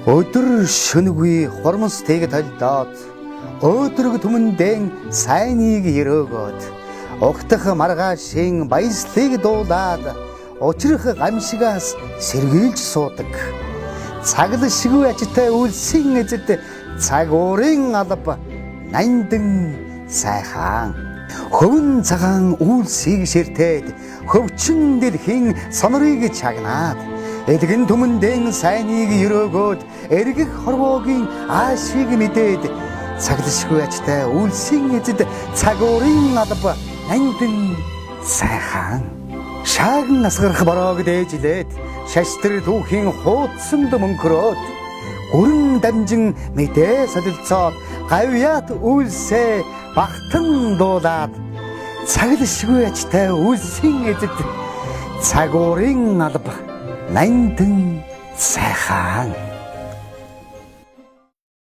Өдөр шөнөгүй хормос тэг талдаад өөдрөг түмэндэн сайныг ерөөгөөд огтх маргаашийн баяслыг дуулаад учрах гамшигаас сэргийлж суудаг. Цагл шигүү ажтай үлсийн эзэд цаг уурын алба нандан сайхан. Хөвөн цагаан үлсийг ширтээд хөвчин дэлхийн сонорыг чагнаад элгэн түмэндэн сайныг ерөөгөөд эргэх хорвоогийн аашийг мэдээд цаглшгүй ажтай үлсийн эзэд цаг уурын алба нандан сайхан. Шааган асгарах бороог дээжлээд шаштры түүхийн хуудсанд мөнхрөөд гүрэн дамжин мэдээ солилцоод гавьяат үлсээ багтан дуулаад цаглшгүй ажтай үлсийн эзэд цаг уурын алба нандан сайхан.